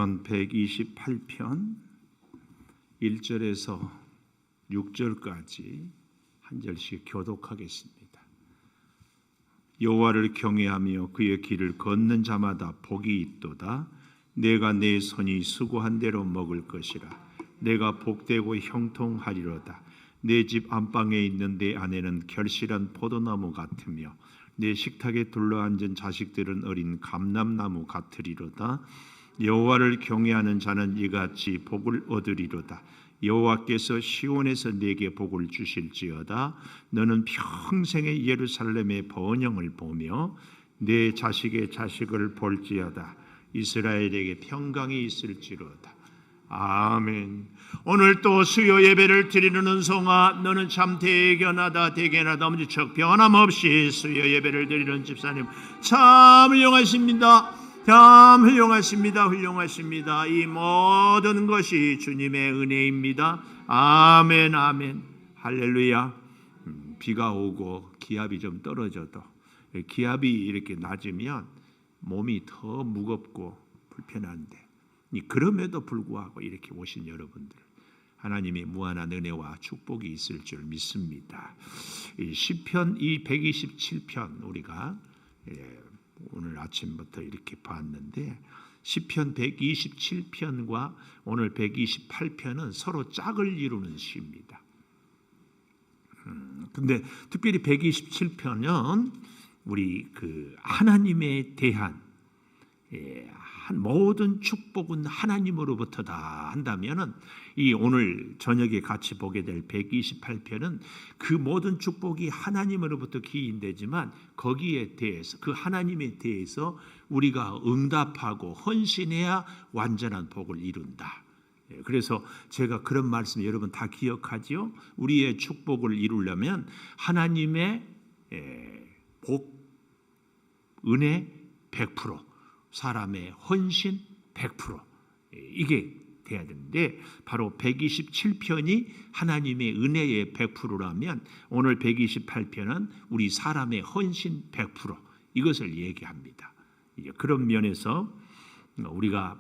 시편 128편 1절에서 6절까지 한 절씩 교독하겠습니다. 여호와를 경외하며 그의 길을 걷는 자마다 복이 있도다. 내가 내 손이 수고한 대로 먹을 것이라. 내가 복되고 형통하리로다. 내 집 안방에 있는 내 아내는 결실한 포도나무 같으며 내 식탁에 둘러앉은 자식들은 어린 감람나무 같으리로다. 여호와를 경외하는 자는 이같이 복을 얻으리로다. 여호와께서 시온에서 내게 복을 주실지어다. 너는 평생의 예루살렘의 번영을 보며 내 자식의 자식을 볼지어다. 이스라엘에게 평강이 있을지로다. 아멘. 오늘 또 수요 예배를 드리는 은송아, 너는 참 대견하다. 엄지척 변함없이 수요 예배를 드리는 집사님 참 훌륭하십니다. 참 훌륭하십니다. 이 모든 것이 주님의 은혜입니다. 아멘, 아멘, 할렐루야. 비가 오고 기압이 좀 떨어져도, 기압이 이렇게 낮으면 몸이 더 무겁고 불편한데, 그럼에도 불구하고 이렇게 오신 여러분들, 하나님의 무한한 은혜와 축복이 있을 줄 믿습니다. 시편 127편 우리가 오늘 아침부터 이렇게 봤는데, 시편 127편과 오늘 128편은 서로 짝을 이루는 시입니다. 근데 특별히 127편은 우리 하나님에 대한 모든 축복은 하나님으로부터다 한다면은, 이 오늘 저녁에 같이 보게 될 128편은 그 모든 축복이 하나님으로부터 기인되지만 거기에 대해서, 그 하나님에 대해서 우리가 응답하고 헌신해야 완전한 복을 이룬다. 그래서 제가 그런 말씀 여러분 다 기억하지요? 우리의 축복을 이루려면 하나님의 복, 은혜 100%, 사람의 헌신 100%, 이게 돼야 되는데, 바로 127편이 하나님의 은혜의 100%라면 오늘 128편은 우리 사람의 헌신 100%, 이것을 얘기합니다. 그런 면에서 우리가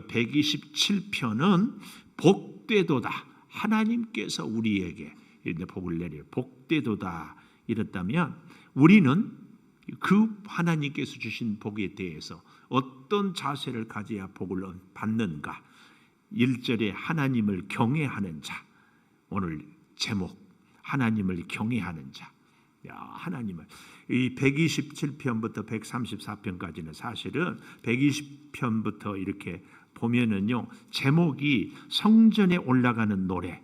127편은 복되도다, 하나님께서 우리에게 복을 내려 복되도다 이랬다면, 우리는 그 하나님께서 주신 복에 대해서 어떤 자세를 가져야 복을 받는가? 1절에 하나님을 경외하는 자, 오늘 제목 하나님을 경외하는 자. 하나님을, 이 127편부터 134편까지는 사실은 120편부터 이렇게 보면은요, 제목이 성전에 올라가는 노래,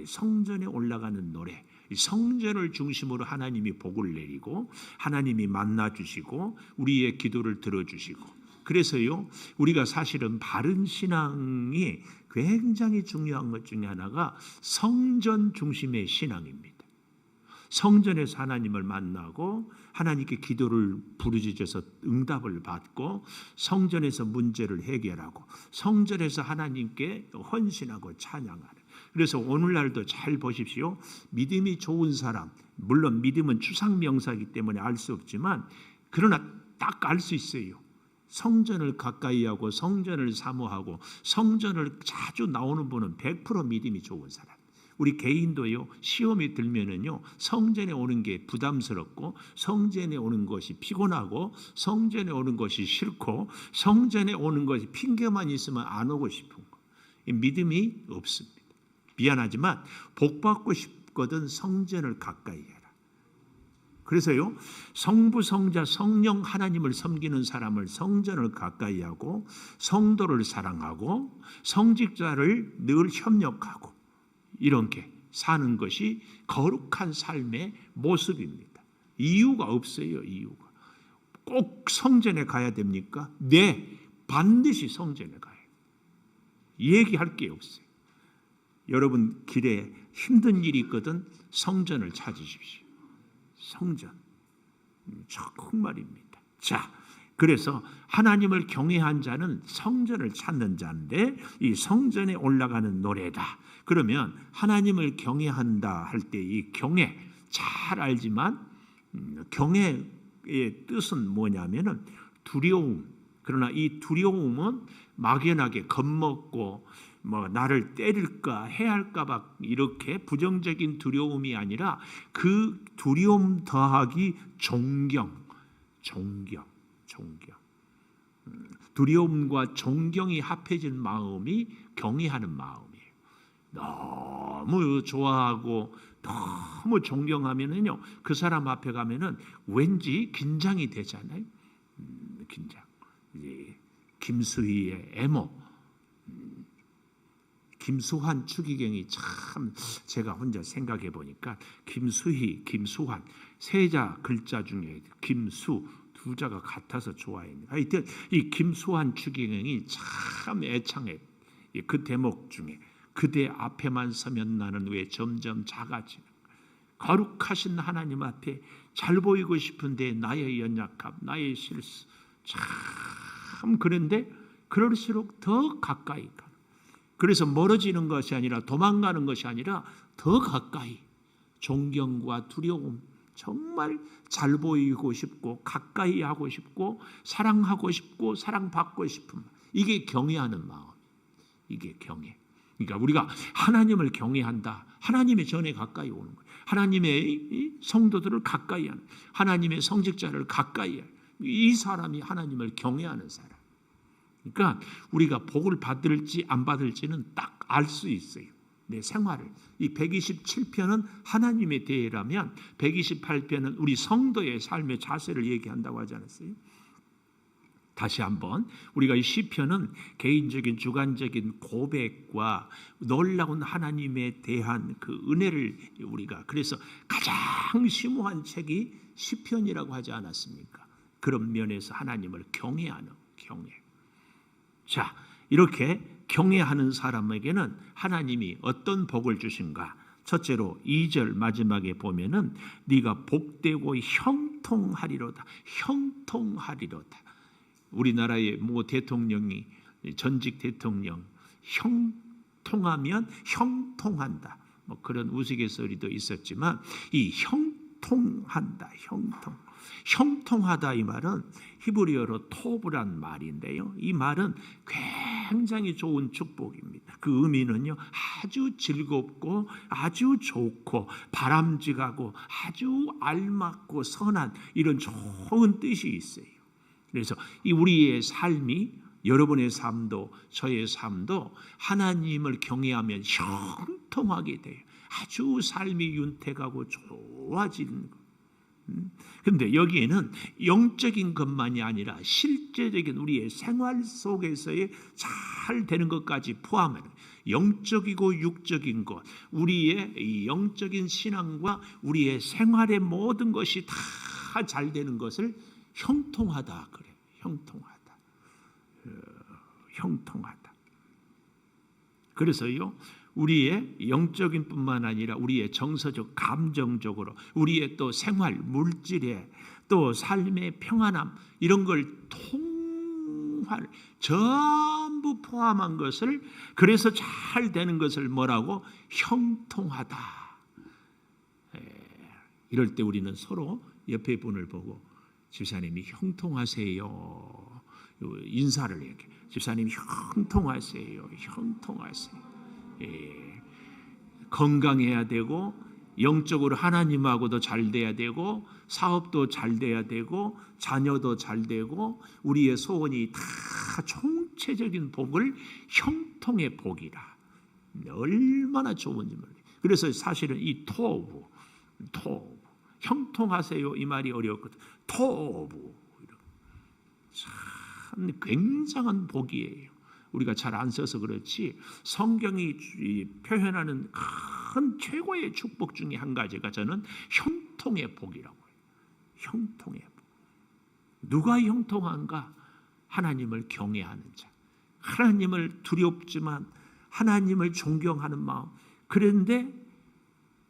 성전에 올라가는 노래. 성전을 중심으로 하나님이 복을 내리고 하나님이 만나주시고 우리의 기도를 들어주시고, 그래서요 우리가 사실은 바른 신앙이 굉장히 중요한 것 중에 하나가 성전 중심의 신앙입니다. 성전에서 하나님을 만나고 하나님께 기도를 부르짖어서 응답을 받고, 성전에서 문제를 해결하고, 성전에서 하나님께 헌신하고 찬양하는. 그래서 오늘날도 잘 보십시오. 믿음이 좋은 사람, 물론 믿음은 추상명사이기 때문에 알 수 없지만, 그러나 딱 알 수 있어요. 성전을 가까이 하고 성전을 사모하고 성전을 자주 나오는 분은 100% 믿음이 좋은 사람. 우리 개인도요, 시험이 들면은요, 성전에 오는 게 부담스럽고, 성전에 오는 것이 피곤하고, 성전에 오는 것이 싫고, 성전에 오는 것이 핑계만 있으면 안 오고 싶은 거. 믿음이 없습니다. 미안하지만 복 받고 싶거든 성전을 가까이 해라. 그래서요, 성부, 성자, 성령 하나님을 섬기는 사람을 성전을 가까이 하고, 성도를 사랑하고, 성직자를 늘 협력하고, 이렇게 사는 것이 거룩한 삶의 모습입니다. 이유가 없어요. 이유가. 꼭 성전에 가야 됩니까? 네, 반드시 성전에 가야 돼요. 얘기할 게 없어요. 여러분 길에 힘든 일이 있거든 성전을 찾으십시오. 성전, 정말입니다. 자, 그래서 하나님을 경외한 자는 성전을 찾는 자인데, 이 성전에 올라가는 노래다. 그러면 하나님을 경외한다 할 때 이 경외 잘 알지만, 경외의 뜻은 뭐냐면은 두려움, 그러나 이 두려움은 막연하게 겁먹고 나를 때릴까 해할까봐 이렇게 부정적인 두려움이 아니라 그 두려움 더하기 존경. 두려움과 존경이 합해진 마음이 경외하는 마음이에요. 너무 좋아하고 너무 존경하면은요, 그 사람 앞에 가면은 왠지 긴장이 되잖아요. 긴장. 김수희의 애모, 김수환 추기경이 참 제가 혼자 생각해 보니까 김수희, 김수환 세자 글자 중에 김수 두 자가 같아서 좋아했는데 하여튼 이 김수환 추기경이 참 애창해. 그 대목 중에 그대 앞에만 서면 나는 왜 점점 작아지는 거룩하신 하나님 앞에 잘 보이고 싶은데 나의 연약함, 나의 실수 참 그런데 그럴수록 더 가까이 가. 그래서 멀어지는 것이 아니라 도망가는 것이 아니라 더 가까이 존경과 두려움, 정말 잘 보이고 싶고 가까이 하고 싶고 사랑하고 싶고 사랑받고 싶은 이게 경외하는 마음. 이게 경외. 그러니까 우리가 하나님을 경외한다. 하나님의 전에 가까이 오는 거예요. 하나님의 성도들을 가까이 하는, 하나님의 성직자를 가까이 하는, 이 사람이 하나님을 경외하는 사람. 그러니까 우리가 복을 받을지 안 받을지는 딱 알 수 있어요. 내 생활을. 이 127편은 하나님의 대해라면 128편은 우리 성도의 삶의 자세를 얘기한다고 하지 않았어요? 다시 한번 우리가 이 시편은 개인적인 주관적인 고백과 놀라운 하나님에 대한 그 은혜를 우리가 그래서 가장 심오한 책이 시편이라고 하지 않았습니까? 그런 면에서 하나님을 경외하는 경외. 자, 이렇게 경외하는 사람에게는 하나님이 어떤 복을 주신가? 첫째로 2절 마지막에 보면은 네가 복되고 형통하리로다. 형통하리로다. 우리나라의 모 대통령이 전직 대통령 형통하면 형통한다. 그런 우스갯소리도 있었지만 이 형통한다. 형통하다 이 말은 히브리어로 토브란 말인데요. 이 말은 굉장히 좋은 축복입니다. 그 의미는요, 아주 즐겁고 아주 좋고 바람직하고 아주 알맞고 선한 이런 좋은 뜻이 있어요. 그래서 이 우리의 삶이 여러분의 삶도 저의 삶도 하나님을 경외하면 형통하게 돼요. 아주 삶이 윤택하고 좋아지는 것. 그런데 여기에는 영적인 것만이 아니라 실제적인 우리의 생활 속에서의 잘 되는 것까지 포함하는 영적이고 육적인 것, 우리의 이 영적인 신앙과 우리의 생활의 모든 것이 다 잘 되는 것을 형통하다 그래. 형통하다. 그래서요, 우리의 영적인 뿐만 아니라 우리의 정서적, 감정적으로 우리의 또 생활, 물질에 또 삶의 평안함 이런 걸 전부 포함한 것을 그래서 잘 되는 것을 뭐라고? 형통하다. 이럴 때 우리는 서로 옆에 분을 보고 집사님이 형통하세요. 인사를 이렇게 집사님이 형통하세요. 건강해야 되고 영적으로 하나님하고도 잘 돼야 되고 사업도 잘 돼야 되고 자녀도 잘 되고 우리의 소원이 다 총체적인 복을 형통의 복이라. 얼마나 좋은지 모르겠어요. 그래서 사실은 이 토부 형통하세요 이 말이 어려웠거든. 토부 참 굉장한 복이에요. 우리가 잘 안 써서 그렇지 성경이 표현하는 큰 최고의 축복 중에 한 가지가 저는 형통의 복이라고 해요. 형통의 복. 누가 형통한가? 하나님을 경외하는 자. 하나님을 두렵지만 하나님을 존경하는 마음. 그런데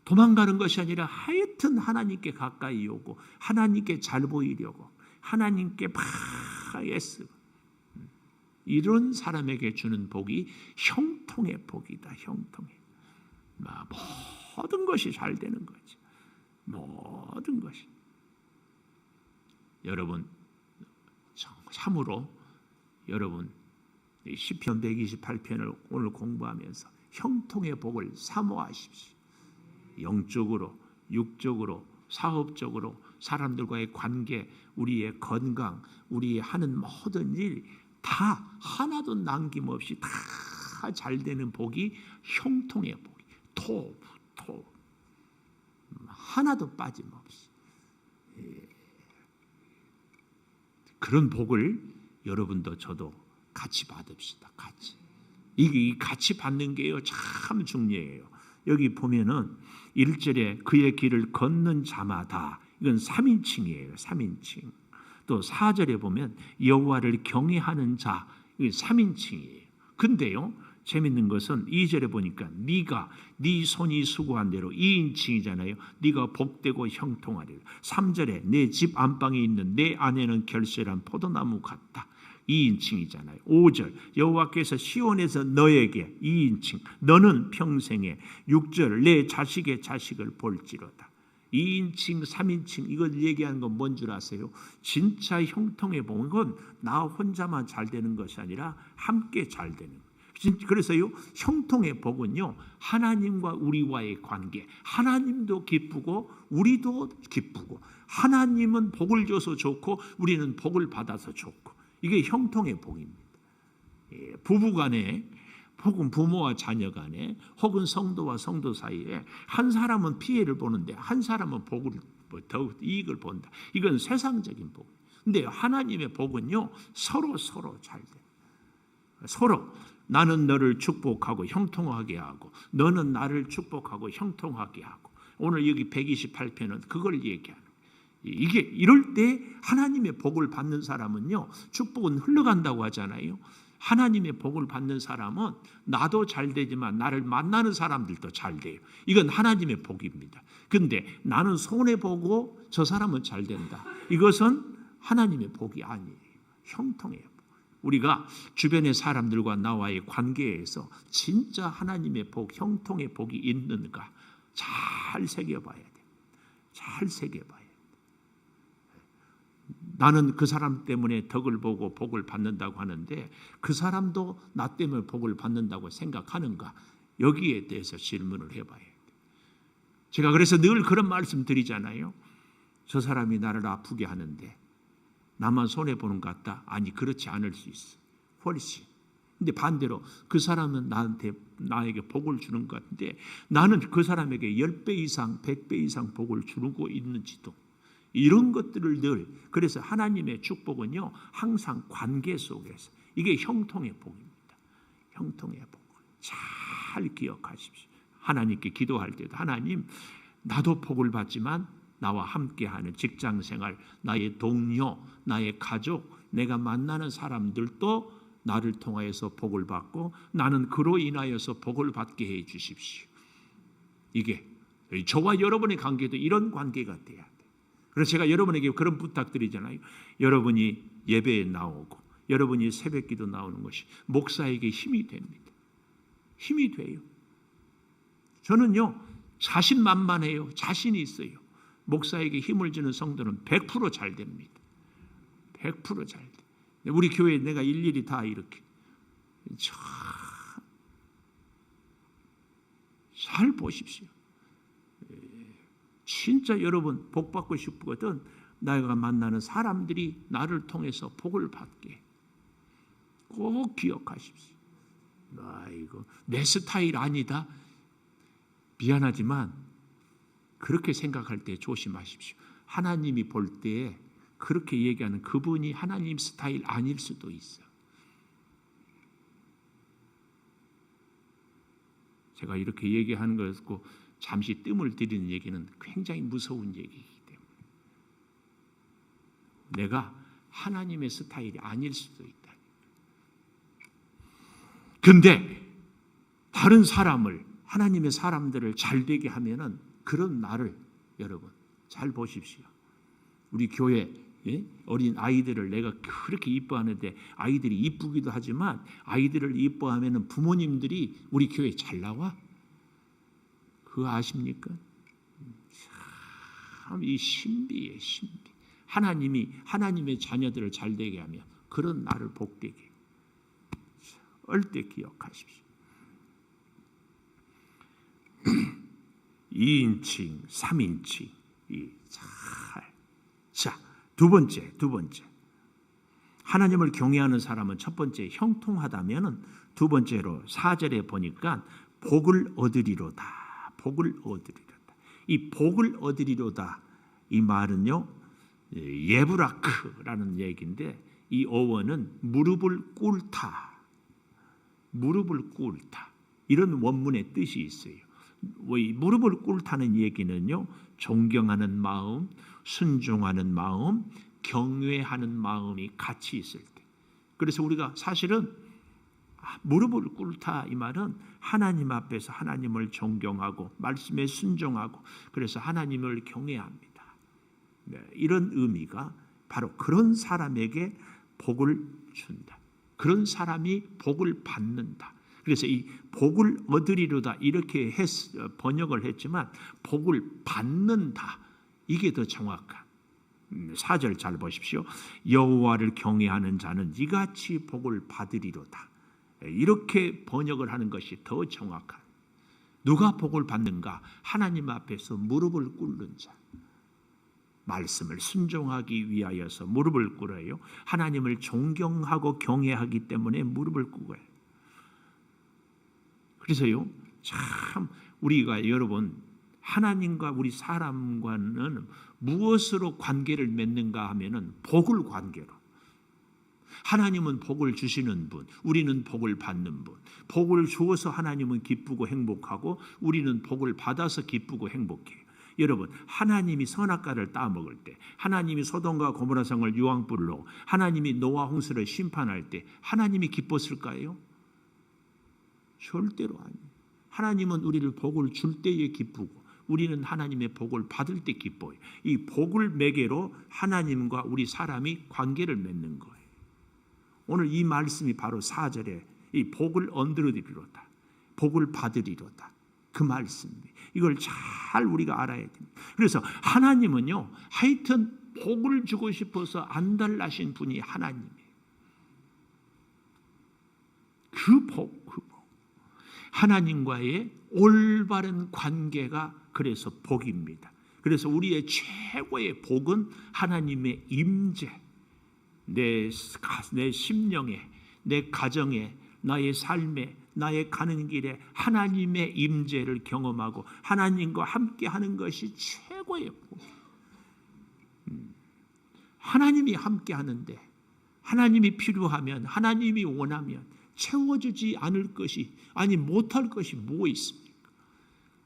도망가는 것이 아니라 하여튼 하나님께 가까이 오고 하나님께 잘 보이려고 하나님께 막 애쓰고 이런 사람에게 주는 복이 형통의 복이다. 형통의. 모든 것이 잘 되는 거지. 모든 것이. 여러분 참으로 여러분 시편 128편을 오늘 공부하면서 형통의 복을 사모하십시오. 영적으로, 육적으로, 사업적으로, 사람들과의 관계, 우리의 건강, 우리 하는 모든 일 다 하나도 남김없이 다 잘 되는 복이 형통의 복이 토 하나도 빠짐없이 그런 복을 여러분도 저도 같이 받읍시다. 같이. 이게 같이 받는 게요 참 중요해요. 여기 보면은 1절에 그의 길을 걷는 자마다, 이건 3인칭이에요. 3인칭. 또 4절에 보면 여호와를 경외하는 자, 이게 3인칭이에요. 근데요 재밌는 것은 2절에 보니까 네가 네 손이 수고한 대로 2인칭이잖아요. 네가 복되고 형통하리라. 3절에 내 집 안방에 있는 내 아내는 결실한 포도나무 같다. 2인칭이잖아요. 5절 여호와께서 시온에서 너에게 2인칭 너는 평생에. 6절 내 자식의 자식을 볼지로다. 2인칭 3인칭 이걸 얘기하는 건 뭔 줄 아세요? 진짜 형통의 복은 건 나 혼자만 잘 되는 것이 아니라 함께 잘 되는 거예요. 그래서요 형통의 복은요 하나님과 우리와의 관계, 하나님도 기쁘고 우리도 기쁘고, 하나님은 복을 줘서 좋고 우리는 복을 받아서 좋고, 이게 형통의 복입니다. 부부간에 혹은 부모와 자녀 간에 혹은 성도와 성도 사이에 한 사람은 피해를 보는데 한 사람은 복을 더 이익을 본다. 이건 세상적인 복. 근데 하나님의 복은요 서로 잘 돼. 서로 나는 너를 축복하고 형통하게 하고 너는 나를 축복하고 형통하게 하고. 오늘 여기 128편은 그걸 얘기하는 거예요. 이게 이럴 때 하나님의 복을 받는 사람은요 축복은 흘러간다고 하잖아요. 하나님의 복을 받는 사람은 나도 잘 되지만 나를 만나는 사람들도 잘 돼요. 이건 하나님의 복입니다. 근데 나는 손해보고 저 사람은 잘 된다. 이것은 하나님의 복이 아니에요. 형통의 복. 우리가 주변의 사람들과 나와의 관계에서 진짜 하나님의 복, 형통의 복이 있는가 잘 새겨봐야 돼요. 잘 새겨봐야 돼요. 나는 그 사람 때문에 덕을 보고 복을 받는다고 하는데 그 사람도 나 때문에 복을 받는다고 생각하는가? 여기에 대해서 질문을 해봐야 돼요. 제가 그래서 늘 그런 말씀 드리잖아요. 저 사람이 나를 아프게 하는데 나만 손해보는 것 같다? 아니, 그렇지 않을 수 있어. 훨씬. 근데 반대로 그 사람은 나에게 복을 주는 것 같은데 나는 그 사람에게 10배 이상 100배 이상 복을 주고 있는지도, 이런 것들을 늘, 그래서 하나님의 축복은요 항상 관계 속에서, 이게 형통의 복입니다. 형통의 복 잘 기억하십시오. 하나님께 기도할 때도 하나님 나도 복을 받지만 나와 함께하는 직장생활, 나의 동료, 나의 가족, 내가 만나는 사람들도 나를 통하여서 복을 받고 나는 그로 인하여서 복을 받게 해 주십시오. 이게 저와 여러분의 관계도 이런 관계가 돼야 돼. 그래서 제가 여러분에게 그런 부탁드리잖아요. 여러분이 예배에 나오고 여러분이 새벽기도 나오는 것이 목사에게 힘이 됩니다. 힘이 돼요. 저는요 자신만만해요. 자신이 있어요. 목사에게 힘을 주는 성도는 100% 잘 됩니다. 100% 잘 돼. 우리 교회에 내가 일일이 다 이렇게 잘 보십시오. 진짜 여러분 복 받고 싶거든 내가 만나는 사람들이 나를 통해서 복을 받게 꼭 기억하십시오. 아이고 내 스타일 아니다. 미안하지만 그렇게 생각할 때 조심하십시오. 하나님이 볼 때 그렇게 얘기하는 그분이 하나님 스타일 아닐 수도 있어. 제가 이렇게 얘기하는 것고 잠시 뜸을 들이는 얘기는 굉장히 무서운 얘기이기 때문에 내가 하나님의 스타일이 아닐 수도 있다. 근데 다른 사람을, 하나님의 사람들을 잘 되게 하면은 그런 나를 여러분 잘 보십시오. 우리 교회 어린 아이들을 내가 그렇게 이뻐하는데 아이들이 이쁘기도 하지만 아이들을 이뻐하면은 부모님들이 우리 교회에 잘 나와? 그거 아십니까? 참 이 신비의 신비. 하나님이 하나님의 자녀들을 잘 되게 하며 그런 나를 복되게. 절대 기억하십시오. 2인칭, 3인칭. 자, 두 번째. 하나님을 경외하는 사람은 첫 번째 형통하다면은 두 번째로 4절에 보니까 복을 얻으리로다. 복을 얻으리로다. 이 복을 얻으리로다. 이 말은요, 예브라크라는 얘기인데 이 어원은 무릎을 꿇다. 무릎을 꿇다. 이런 원문의 뜻이 있어요. 무릎을 꿇다는 얘기는요, 존경하는 마음, 순종하는 마음, 경외하는 마음이 같이 있을 때. 그래서 우리가 사실은 무릎을 꿇다 이 말은 하나님 앞에서 하나님을 존경하고 말씀에 순종하고 그래서 하나님을 경외합니다. 네, 이런 의미가 바로 그런 사람에게 복을 준다. 그런 사람이 복을 받는다. 그래서 이 복을 얻으리로다 이렇게 번역을 했지만 복을 받는다. 이게 더 정확한. 4절 잘 보십시오. 여호와를 경외하는 자는 이같이 복을 받으리로다. 이렇게 번역을 하는 것이 더 정확한. 누가 복을 받는가? 하나님 앞에서 무릎을 꿇는 자. 말씀을 순종하기 위하여서 무릎을 꿇어요. 하나님을 존경하고 경외하기 때문에 무릎을 꿇어요. 그래서요, 참 우리가 여러분 하나님과 우리 사람과는 무엇으로 관계를 맺는가 하면은 복을 관계로. 하나님은 복을 주시는 분, 우리는 복을 받는 분. 복을 주어서 하나님은 기쁘고 행복하고 우리는 복을 받아서 기쁘고 행복해요. 여러분, 하나님이 선악과를 따먹을 때, 하나님이 소돔과 고모라 성을 유황불로, 하나님이 노아 홍수를 심판할 때 하나님이 기뻤을까요? 절대로 아니에요. 하나님은 우리를 복을 줄 때에 기쁘고 우리는 하나님의 복을 받을 때 기뻐요. 이 복을 매개로 하나님과 우리 사람이 관계를 맺는 거예요. 오늘 이 말씀이 바로 4절에 이 복을 얻으리로다. 복을 받으리로다. 그 말씀입니다. 이걸 잘 우리가 알아야 됩니다. 그래서 하나님은요, 하여튼 복을 주고 싶어서 안달나신 분이 하나님이에요. 그 복. 하나님과의 올바른 관계가 그래서 복입니다. 그래서 우리의 최고의 복은 하나님의 임재, 내 심령에, 내 가정에, 나의 삶에, 나의 가는 길에 하나님의 임재를 경험하고 하나님과 함께하는 것이 최고의 복. 하나님이 함께하는데 하나님이 필요하면 하나님이 원하면 채워주지 않을 것이 아니 못할 것이 뭐 있습니까?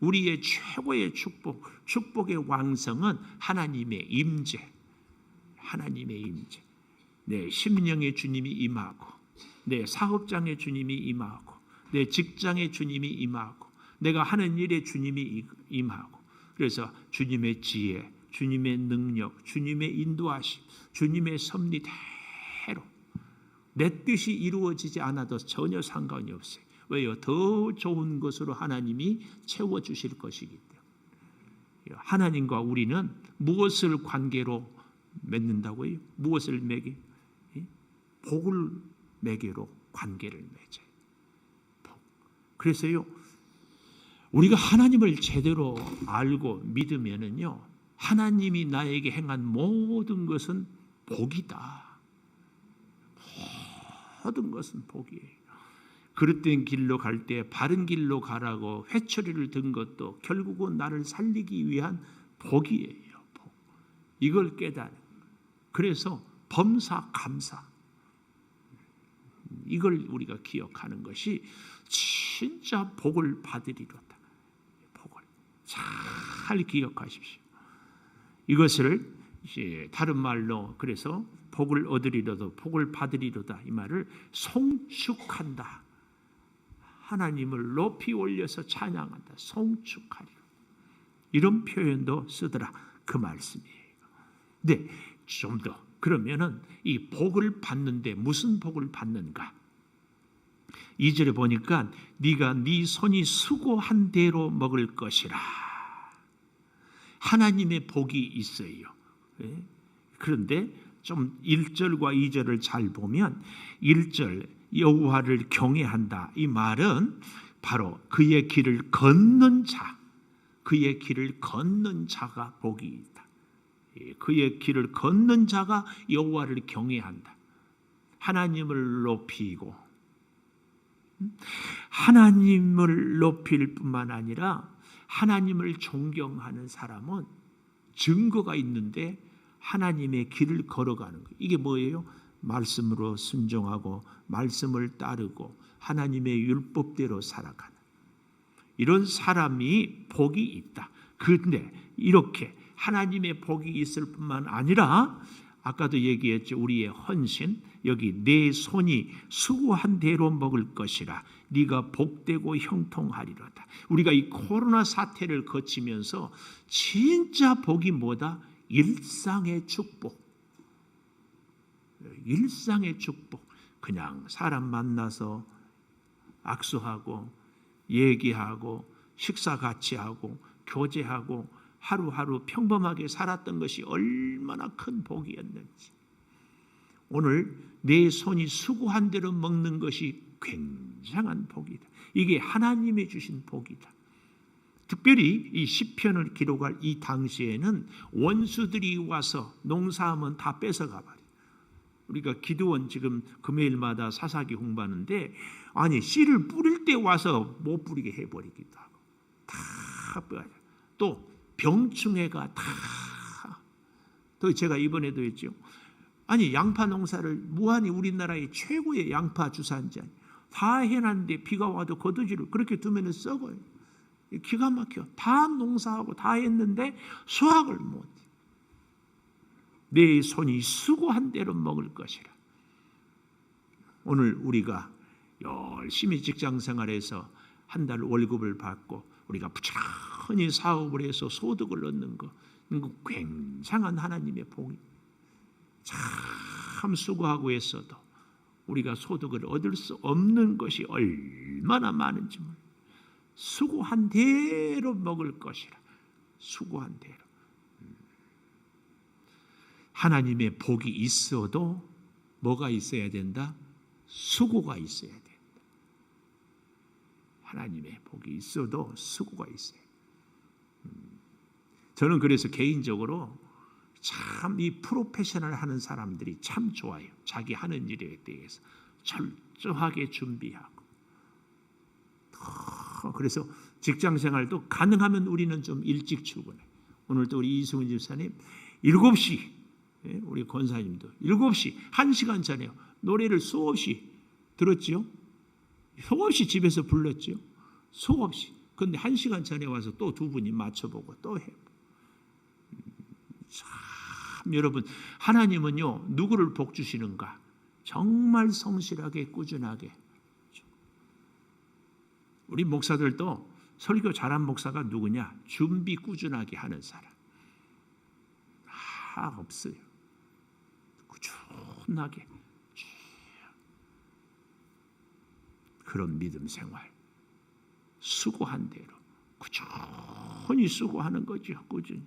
우리의 최고의 축복, 축복의 왕성은 하나님의 임재, 하나님의 임재. 내 심령의 주님이 임하고, 내 사업장의 주님이 임하고, 내 직장의 주님이 임하고, 내가 하는 일에 주님이 임하고. 그래서 주님의 지혜, 주님의 능력, 주님의 인도하심, 주님의 섭리대로 내 뜻이 이루어지지 않아도 전혀 상관이 없어요. 왜요? 더 좋은 것으로 하나님이 채워주실 것이기 때문에. 하나님과 우리는 무엇을 관계로 맺는다고요? 무엇을 매개? 복을 매개로 관계를 맺어요. 복. 그래서요, 우리가 하나님을 제대로 알고 믿으면은요, 하나님이 나에게 행한 모든 것은 복이다. 모든 것은 복이에요. 그릇된 길로 갈 때 바른 길로 가라고 회초리를 든 것도 결국은 나를 살리기 위한 복이에요. 복. 이걸 깨달은. 그래서 범사 감사. 이걸 우리가 기억하는 것이 진짜 복을 받으리로다. 복을 잘 기억하십시오. 이것을 이제 다른 말로 그래서 복을 얻으리로다, 복을 받으리로다 이 말을 송축한다. 하나님을 높이 올려서 찬양한다. 송축하리로. 이런 표현도 쓰더라. 그 말씀이에요. 네, 좀 더 그러면은 이 복을 받는데 무슨 복을 받는가? 2절에 보니까 네가 네 손이 수고한 대로 먹을 것이라. 하나님의 복이 있어요. 그런데 좀 1절과 2절을 잘 보면 1절 여호와를 경외한다. 이 말은 바로 그의 길을 걷는 자, 그의 길을 걷는 자가 복이 있다. 그의 길을 걷는 자가 여호와를 경외한다. 하나님을 높이고, 하나님을 높일 뿐만 아니라 하나님을 존경하는 사람은 증거가 있는데 하나님의 길을 걸어가는 거예요. 이게 뭐예요? 말씀으로 순종하고 말씀을 따르고 하나님의 율법대로 살아가는 이런 사람이 복이 있다. 그런데 이렇게 하나님의 복이 있을 뿐만 아니라 아까도 얘기했죠. 우리의 헌신, 여기 내 손이 수고한 대로 먹을 것이라 네가 복되고 형통하리로다. 우리가 이 코로나 사태를 거치면서 진짜 복이 뭐다? 일상의 축복. 일상의 축복. 그냥 사람 만나서 악수하고 얘기하고 식사 같이 하고 교제하고 하루하루 평범하게 살았던 것이 얼마나 큰 복이었는지. 오늘 내 손이 수고한 대로 먹는 것이 굉장한 복이다. 이게 하나님이 주신 복이다. 특별히 이 시편을 기록할 이 당시에는 원수들이 와서 농사하면 다 뺏어가 버려. 우리가 기드온 지금 금요일마다 사사기 홍보하는데 아니 씨를 뿌릴 때 와서 못 뿌리게 해버리기도 하고 다 빼야. 또 병충해가 다. 또 제가 이번에도 했죠. 아니 양파 농사를 무한히 우리나라의 최고의 양파 주산지 다 해놨는데 비가 와도 거두지를 그렇게 두면 썩어요. 기가 막혀. 다 농사하고 다 했는데 수확을 못해. 내 손이 수고한 대로 먹을 것이라. 오늘 우리가 열심히 직장생활해서 한 달 월급을 받고 우리가 부지런히 사업을 해서 소득을 얻는 거, 이거 굉장한 하나님의 복이. 참 수고하고 했어도 우리가 소득을 얻을 수 없는 것이 얼마나 많은지 몰라. 수고한 대로 먹을 것이라. 수고한 대로. 하나님의 복이 있어도 뭐가 있어야 된다? 수고가 있어야 된다. 하나님의 복이 있어도 수고가 있어야 된다. 저는 그래서 개인적으로 참 이 프로페셔널 하는 사람들이 참 좋아요. 자기 하는 일에 대해서 철저하게 준비하고. 그래서 직장 생활도 가능하면 우리는 좀 일찍 출근해. 오늘도 우리 이승훈 집사님 7시, 우리 권사님도 7시 1시간 전에 노래를 수없이 들었죠. 수없이 집에서 불렀죠. 수없이. 그런데 1시간 전에 와서 또 두 분이 맞춰보고 또 해. 참 여러분, 하나님은요 누구를 복 주시는가? 정말 성실하게 꾸준하게. 우리 목사들도 설교 잘한 목사가 누구냐? 준비 꾸준하게 하는 사람. 없어요. 꾸준하게 그런 믿음 생활, 수고한 대로 꾸준히 수고하는 거죠. 꾸준히.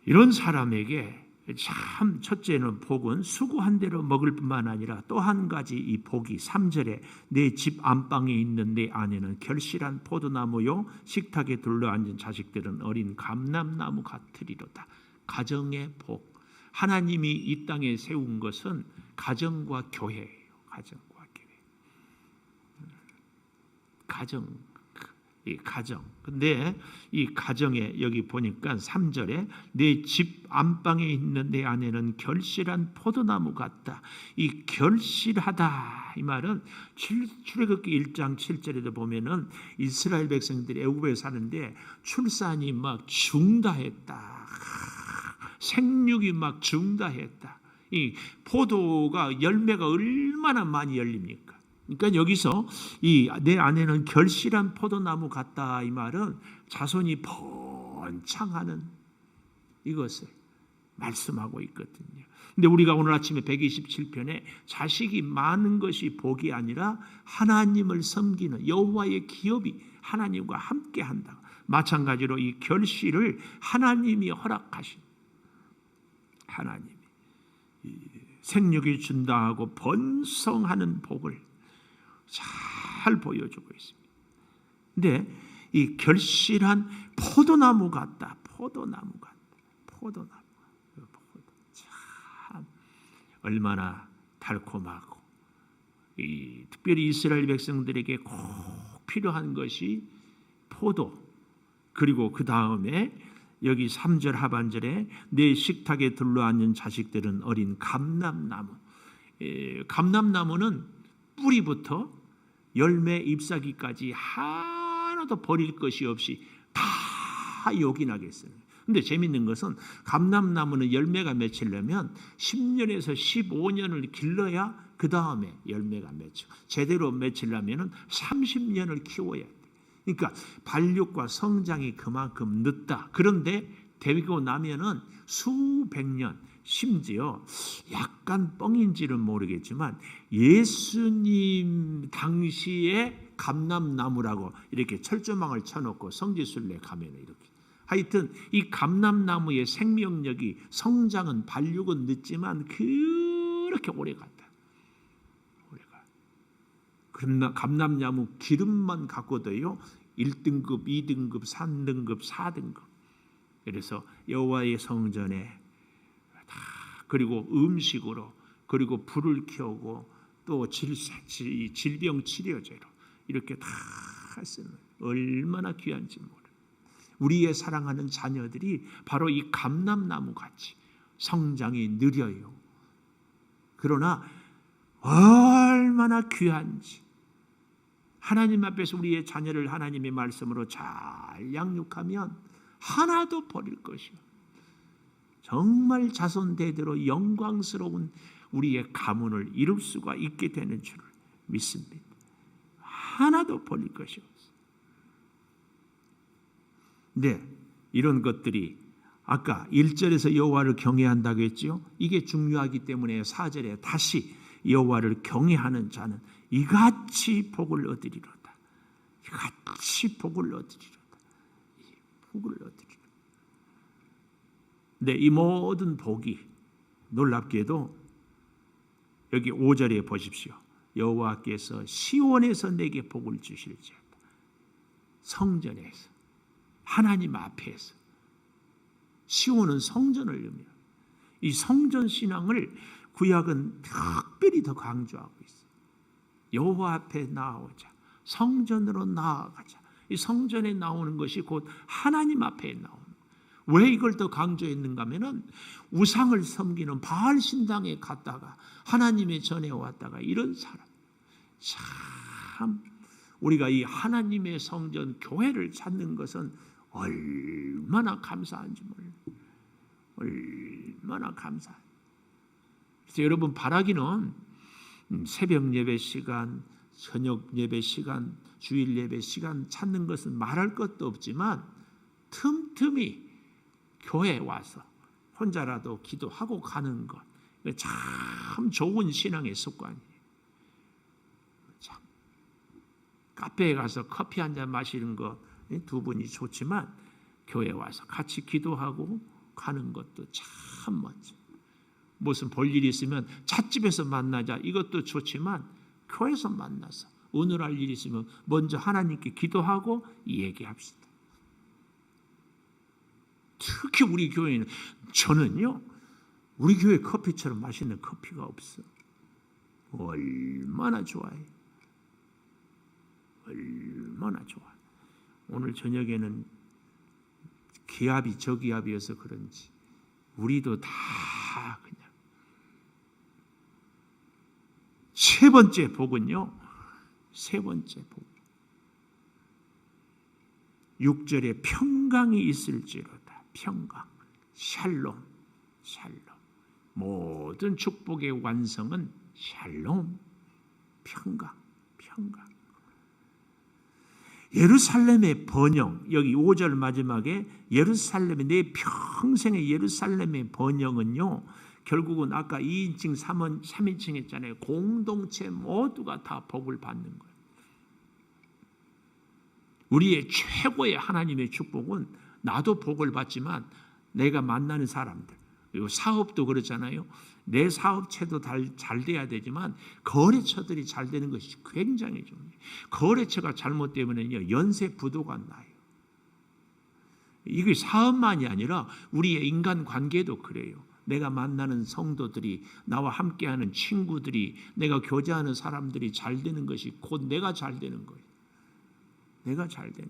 이런 사람에게 참 첫째는 복은 수고한 대로 먹을 뿐만 아니라 또 한 가지 이 복이 3절에 내 집 안방에 있는 내 아내는 결실한 포도나무요 식탁에 둘러앉은 자식들은 어린 감람나무 같으리로다. 가정의 복. 하나님이 이 땅에 세운 것은 가정과 교회예요. 가정과 교회. 가정. 근데 이 가정에 여기 보니까 3절에 내 집 안방에 있는 내 아내는 결실한 포도나무 같다. 이 결실하다 이 말은 출애굽기 1장 7절에도 보면은 이스라엘 백성들이 애굽에 사는데 출산이 막 중다했다. 생육이 막 중다했다. 이 포도가 열매가 얼마나 많이 열립니까? 그러니까 여기서 이 내 아내는 결실한 포도나무 같다 이 말은 자손이 번창하는 이것을 말씀하고 있거든요. 근데 우리가 오늘 아침에 127편에 자식이 많은 것이 복이 아니라 하나님을 섬기는 여호와의 기업이 하나님과 함께 한다. 마찬가지로 이 결실을 하나님이 허락하신 하나님이 생육이 준다 하고 번성하는 복을 잘 보여주고 있습니다. 근데 이 결실한 포도나무 같다. 포도나무 같다. 포도나무. 참 얼마나 달콤하고 특별히 이스라엘 백성들에게 꼭 필요한 것이 포도. 그리고 그 다음에 여기 3절 하반절에 내 식탁에 둘러앉은 자식들은 어린 감람나무. 감람나무는 뿌리부터 열매 잎사귀까지 하나도 버릴 것이 없이 다 요긴하겠어요. 근데 재밌는 것은 감람나무는 열매가 맺히려면 10년에서 15년을 길러야 그 다음에 열매가 맺혀. 제대로 맺히려면 30년을 키워야 돼. 그러니까 발육과 성장이 그만큼 늦다. 그런데 되고 나면은 수백 년, 심지어 약간 뻥인지는 모르겠지만 예수님 당시에 감람나무라고 이렇게 철조망을 쳐놓고 성지순례 가면 이렇게. 하여튼 이 감람나무의 생명력이 성장은 발육은 늦지만 그렇게 오래 간다. 감람나무 기름만 갖고도요 1등급, 2등급, 3등급, 4등급. 그래서 여호와의 성전에 그리고 음식으로 그리고 불을 켜고 또 질병 치료제로 이렇게 다 쓰는 얼마나 귀한지 몰라. 우리의 사랑하는 자녀들이 바로 이 감람나무 같이 성장이 느려요. 그러나 얼마나 귀한지 하나님 앞에서 우리의 자녀를 하나님의 말씀으로 잘 양육하면 하나도 버릴 것이요. 정말 자손 대대로 영광스러운 우리의 가문을 이룰 수가 있게 되는 줄을 믿습니다. 하나도 버릴 것이 없어요. 네, 이런 것들이 아까 1절에서 여호와를 경외한다고 했지요. 이게 중요하기 때문에 4절에 다시 여호와를 경외하는 자는 이같이 복을 얻으리로다. 이같이 복을 얻으리로다. 복을 얻으리로다. 네, 이 모든 복이 놀랍게도 여기 5절에 보십시오. 여호와께서 시온에서 내게 복을 주실지어다. 성전에서 하나님 앞에서. 시온은 성전을 의미합니다. 이 성전 신앙을 구약은 특별히 더 강조하고 있어요. 여호와 앞에 나오자. 성전으로 나아가자. 이 성전에 나오는 것이 곧 하나님 앞에 나오는 거예요. 왜 이걸 더 강조했는가 하면은 우상을 섬기는 바알 신당에 갔다가 하나님의 전에 왔다가 이런 사람. 참 우리가 이 하나님의 성전 교회를 찾는 것은 얼마나 감사한지 몰라요. 얼마나 감사해요. 그래서 여러분 바라기는 새벽 예배 시간, 저녁 예배 시간, 주일 예배 시간 찾는 것은 말할 것도 없지만 틈틈이 교회에 와서 혼자라도 기도하고 가는 것 참 좋은 신앙의 습관이에요. 참 카페에 가서 커피 한 잔 마시는 거 두 분이 좋지만 교회에 와서 같이 기도하고 가는 것도 참 멋져. 무슨 볼일이 있으면 찻집에서 만나자 이것도 좋지만 교회에서 만나서 오늘 할 일이 있으면 먼저 하나님께 기도하고 얘기합시다. 특히 우리 교회는 저는요 우리 교회 커피처럼 맛있는 커피가 없어. 얼마나 좋아해. 얼마나 좋아. 오늘 저녁에는 기압이 저기압이어서 그런지 우리도 다 그냥. 세 번째 복은요. 세 번째 복. 6절에 평강이 있을지로다. 평강. 샬롬. 샬롬. 모든 축복의 완성은 샬롬. 평강. 평강. 예루살렘의 번영, 여기 5절 마지막에 예루살렘의 내 평생의 예루살렘의 번영은요 결국은 아까 2인칭 3인칭 했잖아요. 공동체 모두가 다 복을 받는 거예요. 우리의 최고의 하나님의 축복은 나도 복을 받지만 내가 만나는 사람들 그리고 사업도 그렇잖아요. 내 사업체도 잘 돼야 되지만 거래처들이 잘 되는 것이 굉장히 중요해요. 거래처가 잘못되면요 연쇄 부도가 나요. 이게 사업만이 아니라 우리의 인간 관계도 그래요. 내가 만나는 성도들이, 나와 함께하는 친구들이, 내가 교제하는 사람들이 잘 되는 것이 곧 내가 잘 되는 거예요. 내가 잘 되는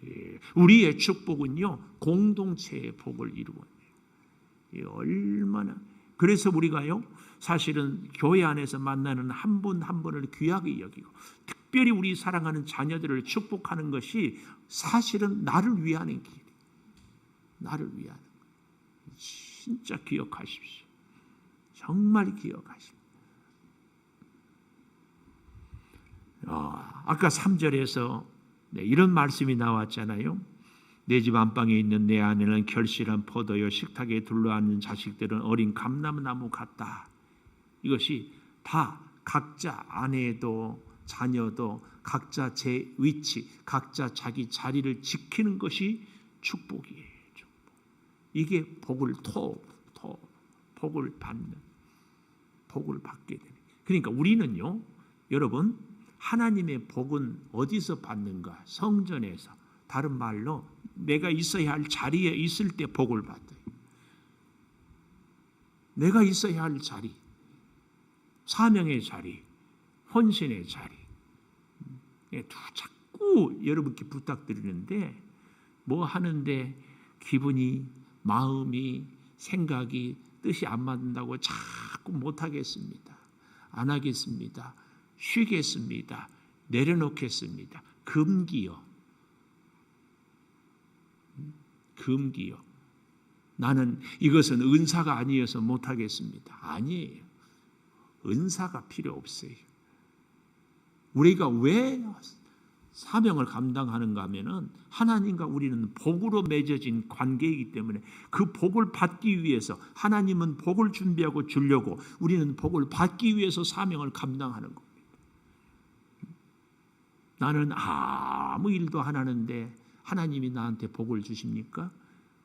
거예요. 우리의 축복은요 공동체의 복을 이루어내요. 얼마나, 그래서 우리가요 사실은 교회 안에서 만나는 한 분 한 분을 귀하게 여기고 특별히 우리 사랑하는 자녀들을 축복하는 것이 사실은 나를 위하는 길이에요. 나를 위하는 거. 진짜 기억하십시오. 정말 기억하십시오. 아까 3절에서 이런 말씀이 나왔잖아요. 내 집 안방에 있는 내 아내는 결실한 포도요 식탁에 둘러앉는 자식들은 어린 감람나무 같다. 이것이 다 각자 아내도 자녀도 각자 제 위치, 각자 자기 자리를 지키는 것이 축복이에요. 이게 복을 복을 받게 되는. 그러니까 우리는요, 여러분, 하나님의 복은 어디서 받는가? 성전에서. 다른 말로 내가 있어야 할 자리에 있을 때 복을 받아요. 내가 있어야 할 자리, 사명의 자리, 헌신의 자리. 자꾸 여러분께 부탁드리는데 뭐 하는데 기분이, 마음이, 생각이, 뜻이 안 맞는다고 자꾸 못하겠습니다. 안 하겠습니다. 쉬겠습니다. 내려놓겠습니다. 금기요. 금기요. 나는 이것은 은사가 아니어서 못하겠습니다. 아니에요. 은사가 필요 없어요. 우리가 왜 사명을 감당하는가 하면은 하나님과 우리는 복으로 맺어진 관계이기 때문에 그 복을 받기 위해서, 하나님은 복을 준비하고 주려고 우리는 복을 받기 위해서 사명을 감당하는 겁니다. 나는 아무 일도 안 하는데 하나님이 나한테 복을 주십니까?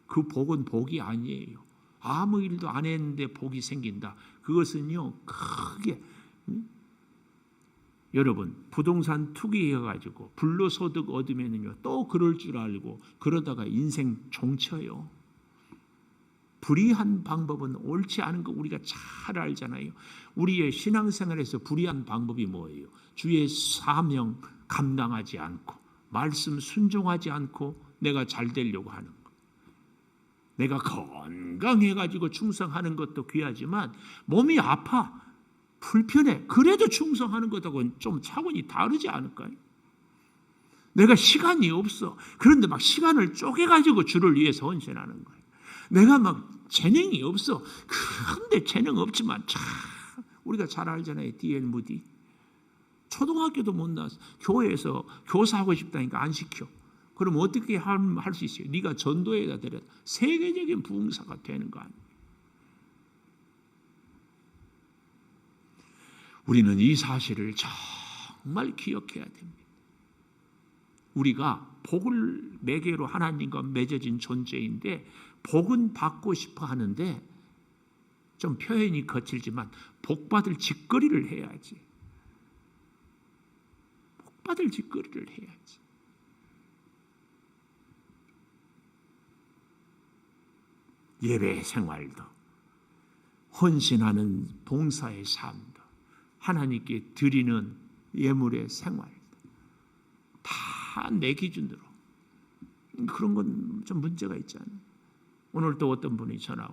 그 복은 복이 아니에요. 아무 일도 안 했는데 복이 생긴다. 그것은요 크게 여러분 부동산 투기해가지고 불로소득 얻으면요 또 그럴 줄 알고 그러다가 인생 종쳐요. 불의한 방법은 옳지 않은 거 우리가 잘 알잖아요. 우리의 신앙생활에서 불의한 방법이 뭐예요? 주의 사명 감당하지 않고 말씀 순종하지 않고 내가 잘 되려고 하는 거. 내가 건강해가지고 충성하는 것도 귀하지만 몸이 아파 불편해. 그래도 충성하는 것하고는 좀 차원이 다르지 않을까요? 내가 시간이 없어. 그런데 막 시간을 쪼개가지고 주를 위해서 헌신하는 거예요. 내가 막 재능이 없어. 그런데 재능 없지만 참 우리가 잘 알잖아요. D.L. 무디. 초등학교도 못 나와서 교회에서 교사하고 싶다니까 안 시켜. 그럼 어떻게 할 수 있어요? 네가 전도에다 데려 세계적인 부흥사가 되는 거 아니에요? 우리는 이 사실을 정말 기억해야 됩니다. 우리가 복을 매개로 하나님과 맺어진 존재인데 복은 받고 싶어 하는데 좀 표현이 거칠지만 복받을 짓거리를 해야지. 복받을 짓거리를 해야지. 예배 생활도 헌신하는 봉사의 삶도 하나님께 드리는 예물의 생활 다 내 기준으로 그런 건 좀 문제가 있잖아요. 오늘 또 어떤 분이 전화 왔.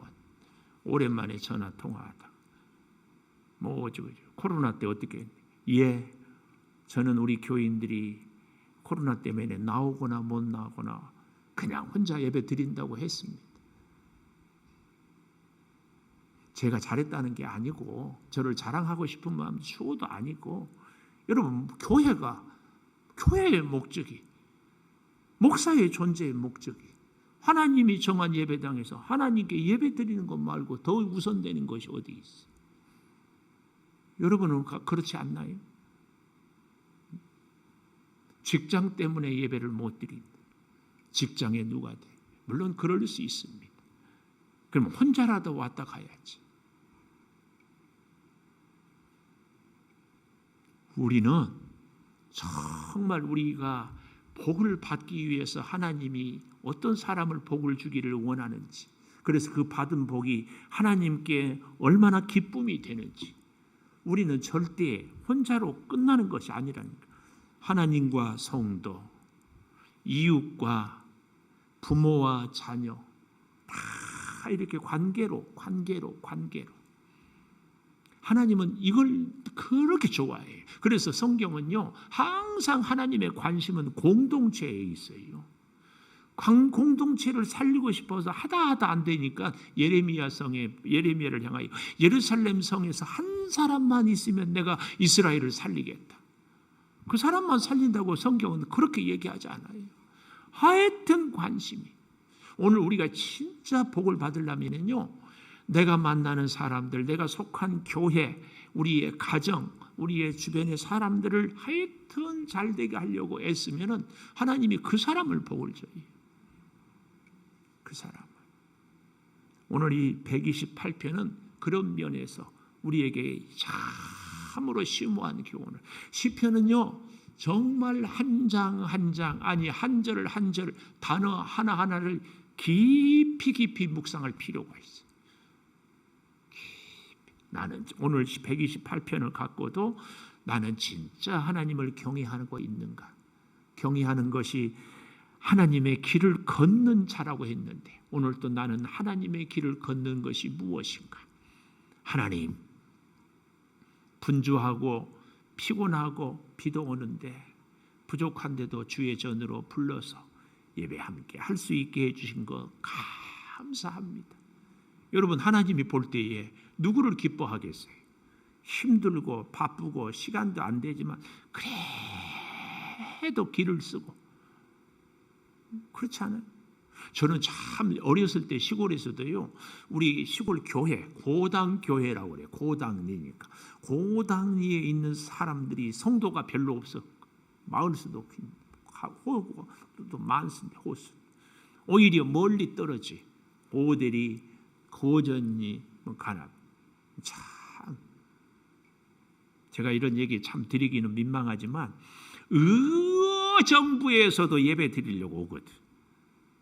오랜만에 전화 통화하다. 뭐 어쩌고 코로나 때 어떻게 했니? 예, 저는 우리 교인들이 코로나 때문에 나오거나 못 나오거나 그냥 혼자 예배 드린다고 했습니다. 제가 잘했다는 게 아니고 저를 자랑하고 싶은 마음 추호도 아니고 여러분 교회의 목적이 목사의 존재의 목적이 하나님이 정한 예배당에서 하나님께 예배 드리는 것 말고 더 우선되는 것이 어디 있어? 여러분은 그렇지 않나요? 직장 때문에 예배를 못 드린다. 직장에 누가 돼? 물론 그럴 수 있습니다. 그럼 혼자라도 왔다 가야지. 우리는 정말 우리가 복을 받기 위해서 하나님이 어떤 사람을 복을 주기를 원하는지, 그래서 그 받은 복이 하나님께 얼마나 기쁨이 되는지, 우리는 절대 혼자로 끝나는 것이 아니라니까. 하나님과 성도, 이웃과 부모와 자녀 다 이렇게 관계로 하나님은 이걸 그렇게 좋아해요. 그래서 성경은요, 항상 하나님의 관심은 공동체에 있어요. 공동체를 살리고 싶어서 하다 안 되니까 예레미야를 향하여 예루살렘 성에서 한 사람만 있으면 내가 이스라엘을 살리겠다. 그 사람만 살린다고 성경은 그렇게 얘기하지 않아요. 하여튼 관심이. 오늘 우리가 진짜 복을 받으려면요, 내가 만나는 사람들, 내가 속한 교회, 우리의 가정, 우리의 주변의 사람들을 하여튼 잘되게 하려고 애쓰면은 하나님이 그 사람을 복을 줘요. 그 사람을. 오늘 이 128편은 그런 면에서 우리에게 참으로 심오한 교훈을. 시편은요, 정말 한 장 한 장, 아니 한 절 한 절, 단어 하나하나를 깊이 묵상할 필요가 있어요. 나는 오늘 128편을 갖고도 나는 진짜 하나님을 경외하고 있는가? 경외하는 것이 하나님의 길을 걷는 자라고 했는데, 오늘 또 나는 하나님의 길을 걷는 것이 무엇인가? 하나님, 분주하고 피곤하고 비도 오는데 부족한데도 주의 전으로 불러서 예배 함께 할 수 있게 해주신 것 감사합니다. 여러분, 하나님이 볼 때에 누구를 기뻐하겠어요? 힘들고 바쁘고 시간도 안 되지만 그래도 길을 쓰고, 그렇지 않아요? 저는 참 어렸을 때 시골에서도요, 우리 시골 교회, 고당 교회라고 그래요. 고당리니까. 고당리에 있는 사람들이 성도가 별로 없어. 마을 수도 호수도 많습니다. 호수. 오히려 멀리 떨어지. 오대리, 고전리, 간암. 참 제가 이런 얘기 참 드리기는 민망하지만 정부에서도 예배 드리려고 오거든.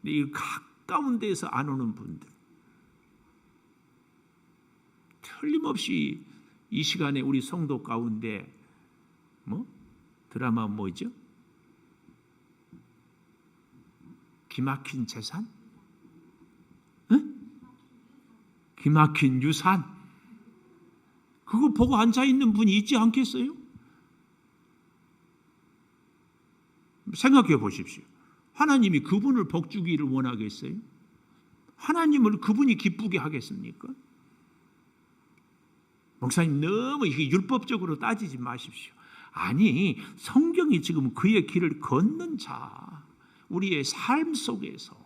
근데 이 가까운 데서 안 오는 분들, 틀림없이 이 시간에 우리 성도 가운데 드라마 뭐죠? 기막힌 재산? 응? 기막힌 유산? 그거 보고 앉아 있는 분이 있지 않겠어요? 생각해 보십시오. 하나님이 그분을 복주기를 원하겠어요? 하나님을 그분이 기쁘게 하겠습니까? 목사님, 너무 이게 율법적으로 따지지 마십시오. 아니, 성경이 지금 그의 길을 걷는 자, 우리의 삶 속에서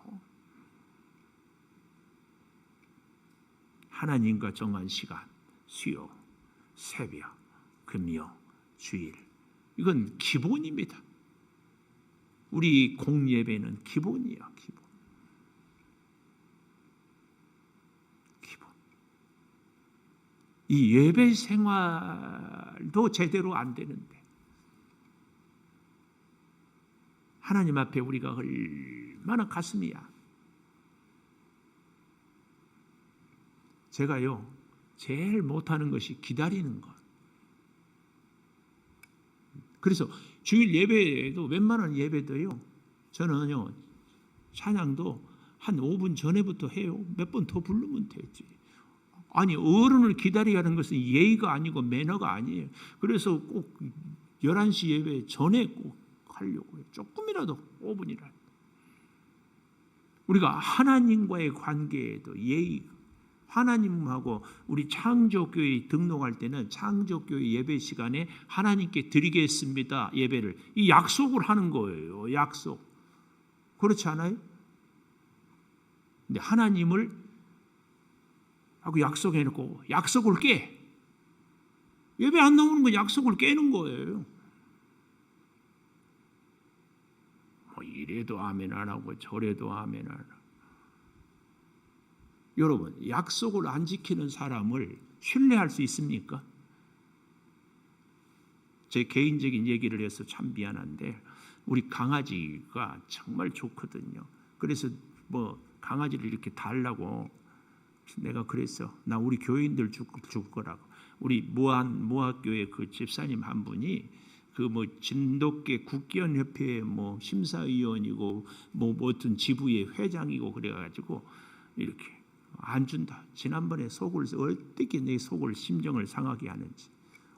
하나님과 정한 시간, 수요, 새벽, 금요, 주일, 이건 기본입니다. 우리 공예배는 기본이야, 기본. 이 예배 생활도 제대로 안 되는데 하나님 앞에 우리가 얼마나 가슴이야. 제가요, 제일 못하는 것이 기다리는 것. 그래서 주일 예배에도, 웬만한 예배도요, 저는요, 찬양도 한 5분 전에부터 해요. 몇 번 더 부르면 되지. 아니, 어른을 기다리게 하는 것은 예의가 아니고 매너가 아니에요. 그래서 꼭 11시 예배 전에 꼭 하려고 해요. 조금이라도 5분이라도. 우리가 하나님과의 관계에도 예의, 하나님하고 우리 창조교회 등록할 때는 창조교회 예배 시간에 하나님께 드리겠습니다, 예배를. 이 약속을 하는 거예요. 약속. 그렇지 않아요? 근데 하나님을 하고 약속해놓고 약속을 깨. 예배 안 나오는 건 약속을 깨는 거예요. 뭐 이래도 아멘 안 하고 저래도 아멘 안 하고. 여러분, 약속을 안 지키는 사람을 신뢰할 수 있습니까? 제 개인적인 얘기를 해서 참 미안한데 우리 강아지가 정말 좋거든요. 그래서 뭐 강아지를 이렇게 달라고 내가 그랬어. 나 우리 교인들 줄 거라고. 우리 모학교의 그 집사님 한 분이 그 뭐 진돗개 국기원협회 뭐 심사위원이고 뭐 어떤 지부의 회장이고 그래가지고 이렇게 안 준다. 지난번에 속을 어떻게 내 속을 심정을 상하게 하는지.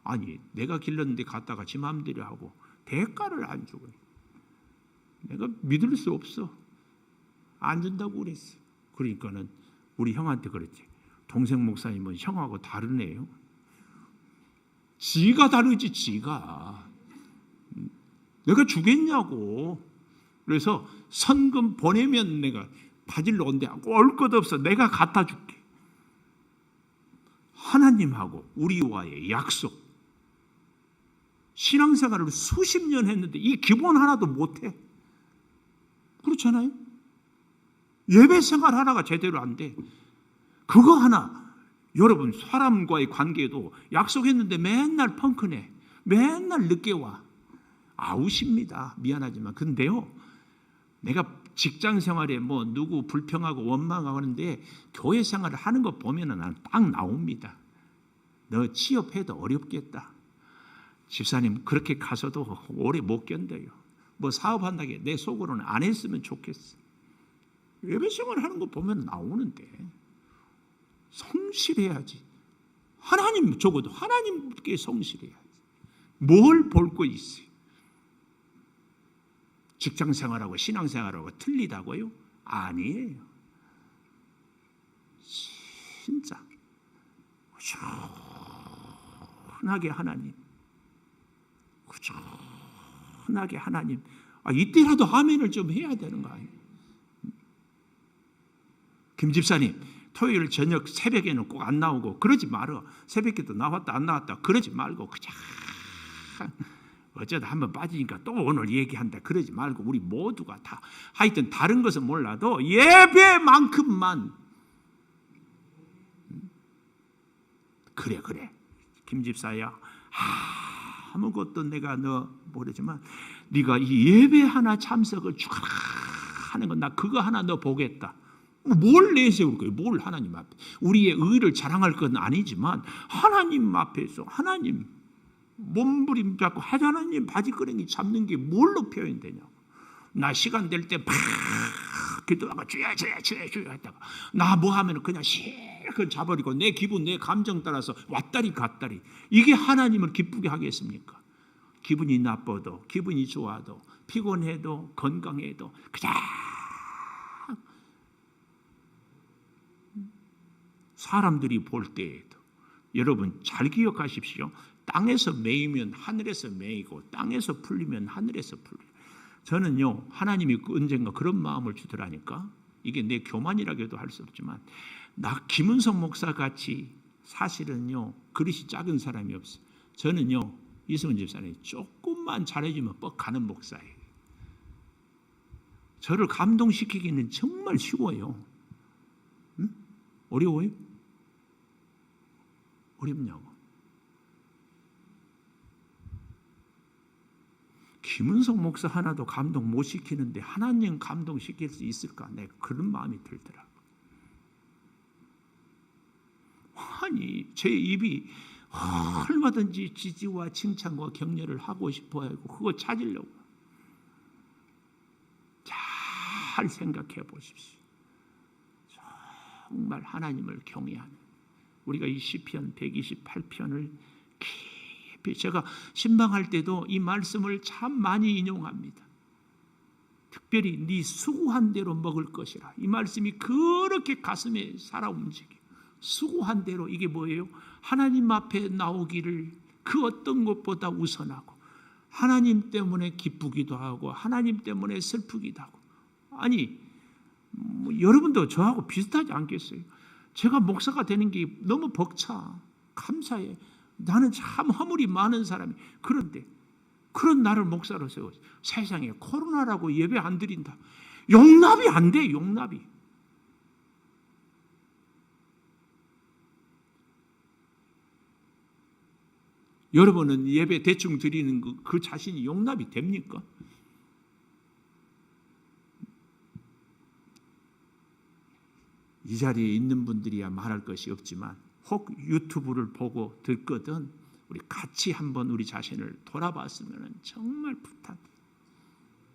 아니 내가 길렀는데 갔다가 지 마음대로 하고 대가를 안 주고 내가 믿을 수 없어. 안 준다고 그랬어. 그러니까는 우리 형한테 그랬지. 동생 목사님은 형하고 다르네요. 지가 다르지 지가. 내가 주겠냐고. 그래서 선금 보내면 내가 바질로 온대. 올 것 없어. 내가 갖다 줄게. 하나님하고 우리와의 약속. 신앙생활을 수십 년 했는데 이 기본 하나도 못해. 그렇잖아요. 예배 생활 하나가 제대로 안 돼. 그거 하나. 여러분 사람과의 관계도 약속했는데 맨날 펑크내. 맨날 늦게 와. 아웃입니다. 미안하지만. 근데요. 내가 직장 생활에 뭐 누구 불평하고 원망하고 하는데 교회 생활을 하는 거 보면은 딱 나옵니다. 너 취업해도 어렵겠다. 집사님 그렇게 가서도 오래 못 견뎌요. 뭐 사업한다게 내 속으로는 안 했으면 좋겠어. 예배 생활 하는 거 보면 나오는데 성실해야지. 하나님 적어도 하나님께 성실해야지. 뭘 볼 거 있어요? 직장 생활하고 신앙 생활하고 틀리다고요? 아니에요. 진짜 꾸준하게 하나님, 꾸준하게 하나님. 이때라도 아멘을 좀 해야 되는 거 아니에요? 김 집사님, 토요일 저녁 새벽에는 꼭 안 나오고 그러지 말어. 새벽에도 나왔다 안 나왔다 그러지 말고 그냥 어쩌다 한번 빠지니까 또 오늘 얘기한다 그러지 말고 우리 모두가 다 하여튼 다른 것은 몰라도 예배만큼만 그래 김 집사야 아무것도 내가 너 모르지만 네가 이 예배 하나 참석을 쭉 하는 건 나 그거 하나 너 보겠다. 뭘 내세울 거예요? 뭘 하나님 앞에 우리의 의를 자랑할 건 아니지만 하나님 앞에서 하나님 몸부림잡고 하나님 바지끄레기 잡는 게 뭘로 표현되냐고. 나 시간 될 때 팍 기도하고 주여 했다가 나 뭐 하면 그냥 실컷 잡아버리고 내 기분 내 감정 따라서 왔다리 갔다리. 이게 하나님을 기쁘게 하겠습니까? 기분이 나빠도 기분이 좋아도 피곤해도 건강해도 그냥 사람들이 볼 때에도 여러분 잘 기억하십시오. 땅에서 매이면 하늘에서 매이고 땅에서 풀리면 하늘에서 풀려. 저는요 하나님이 언젠가 그런 마음을 주더라니까. 이게 내 교만이라고도 할 수 없지만 나 김은성 목사 같이 사실은요 그릇이 작은 사람이 없어요. 저는요 이승훈 집사님 조금만 잘해주면 뻑하는 목사예요. 저를 감동시키기는 정말 쉬워요. 응? 어려워요? 어렵냐고. 김은성 목사 하나도 감동 못 시키는데 하나님 감동시킬 수 있을까? 내가 그런 마음이 들더라고. 아니 제 입이 얼마든지 지지와 칭찬과 격려를 하고 싶어 하고 그거 찾으려고. 잘 생각해 보십시오. 정말 하나님을 경외하는 우리가 이 시편 128편을 깊이 제가 신방할 때도 이 말씀을 참 많이 인용합니다. 특별히 네 수고한 대로 먹을 것이라. 이 말씀이 그렇게 가슴에 살아 움직여. 수고한 대로 이게 뭐예요? 하나님 앞에 나오기를 그 어떤 것보다 우선하고 하나님 때문에 기쁘기도 하고 하나님 때문에 슬프기도 하고. 아니 여러분도 저하고 비슷하지 않겠어요? 제가 목사가 되는 게 너무 벅차. 감사해. 나는 참 허물이 많은 사람이. 그런데 그런 나를 목사로 세워. 세상에 코로나라고 예배 안 드린다. 용납이 안 돼. 용납이. 여러분은 예배 대충 드리는 그 자신이 용납이 됩니까? 이 자리에 있는 분들이야 말할 것이 없지만 혹 유튜브를 보고 듣거든 우리 같이 한번 우리 자신을 돌아봤으면 정말 부탁해.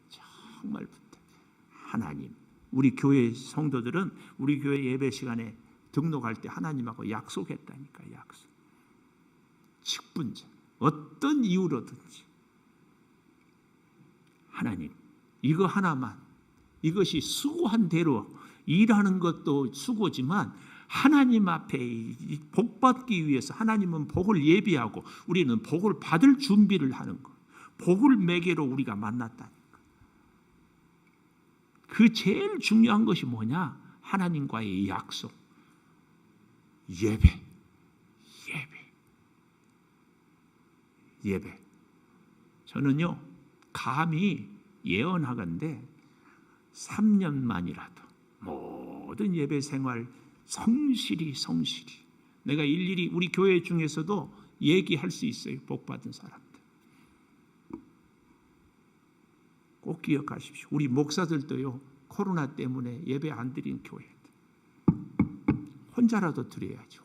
정말 부탁해. 하나님, 우리 교회 성도들은 우리 교회 예배 시간에 등록할 때 하나님하고 약속했다니까. 약속. 직분자 어떤 이유로든지 하나님 이거 하나만, 이것이 수고한 대로 일하는 것도 수고지만 하나님 앞에 복받기 위해서 하나님은 복을 예비하고 우리는 복을 받을 준비를 하는 것. 복을 매개로 우리가 만났다니까. 그 제일 중요한 것이 뭐냐? 하나님과의 약속. 예배. 저는요 감히 예언하건대 3년만이라도 모든 예배 생활 성실히 내가 일일이 우리 교회 중에서도 얘기할 수 있어요. 복받은 사람들 꼭 기억하십시오. 우리 목사들도요 코로나 때문에 예배 안 드린 교회들 혼자라도 드려야지.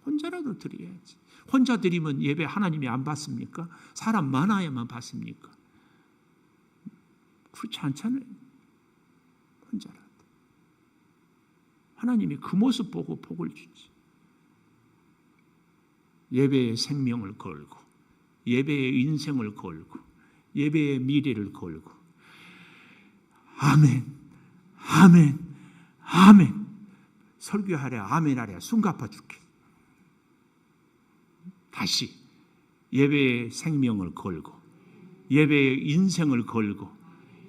혼자라도 드려야지. 혼자 드리면 예배 하나님이 안 받습니까? 사람 많아야만 받습니까? 그렇지 않잖아요. 혼자라도 하나님이 그 모습 보고 복을 주지. 예배의 생명을 걸고 예배의 인생을 걸고 예배의 미래를 걸고 아멘 설교하랴 아멘하랴 숨가파 줄게. 다시 예배의 생명을 걸고 예배의 인생을 걸고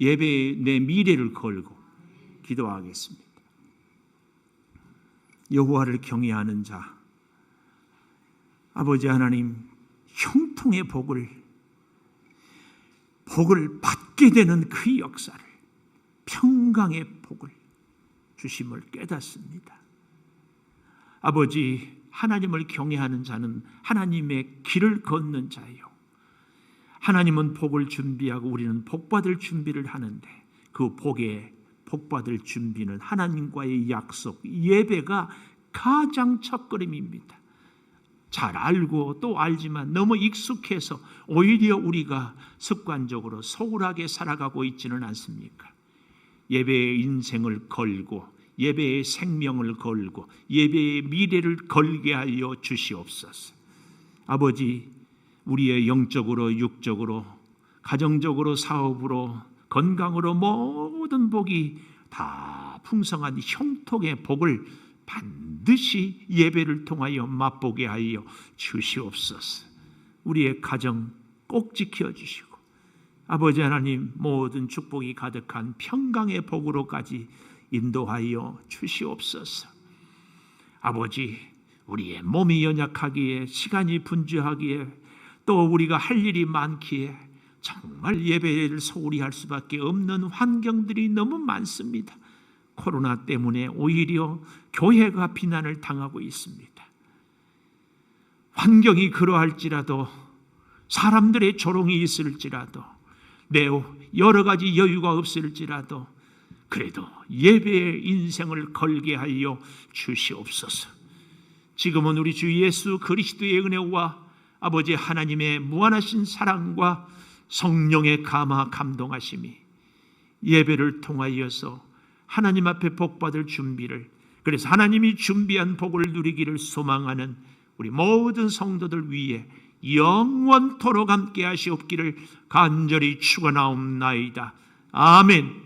예배의 내 미래를 걸고 기도하겠습니다. 여호와를 경외하는 자, 아버지 하나님 형통의 복을 받게 되는 그 역사를, 평강의 복을 주심을 깨닫습니다. 아버지, 하나님을 경외하는 자는 하나님의 길을 걷는 자예요. 하나님은 복을 준비하고 우리는 복받을 준비를 하는데 그 복받을 준비는 하나님과의 약속, 예배가 가장 첫걸음입니다. 잘 알고 또 알지만 너무 익숙해서 오히려 우리가 습관적으로 소홀하게 살아가고 있지는 않습니까? 예배의 인생을 걸고 예배의 생명을 걸고 예배의 미래를 걸게 하여 주시옵소서. 아버지, 우리의 영적으로 육적으로 가정적으로 사업으로 건강으로 모든 복이 다 풍성한 형통의 복을 반드시 예배를 통하여 맛보게 하여 주시옵소서. 우리의 가정 꼭 지켜주시고 아버지 하나님 모든 축복이 가득한 평강의 복으로까지 인도하여 주시옵소서. 아버지, 우리의 몸이 연약하기에 시간이 분주하기에 또 우리가 할 일이 많기에 정말 예배를 소홀히 할 수밖에 없는 환경들이 너무 많습니다. 코로나 때문에 오히려 교회가 비난을 당하고 있습니다. 환경이 그러할지라도 사람들의 조롱이 있을지라도 내 여러 가지 여유가 없을지라도 그래도 예배의 인생을 걸게 하여 주시옵소서. 지금은 우리 주 예수 그리스도의 은혜와 아버지 하나님의 무한하신 사랑과 성령의 감화 감동하심이 예배를 통하여서 하나님 앞에 복받을 준비를, 그래서 하나님이 준비한 복을 누리기를 소망하는 우리 모든 성도들 위해 영원토록 함께 하시옵기를 간절히 축원하옵나이다. 아멘.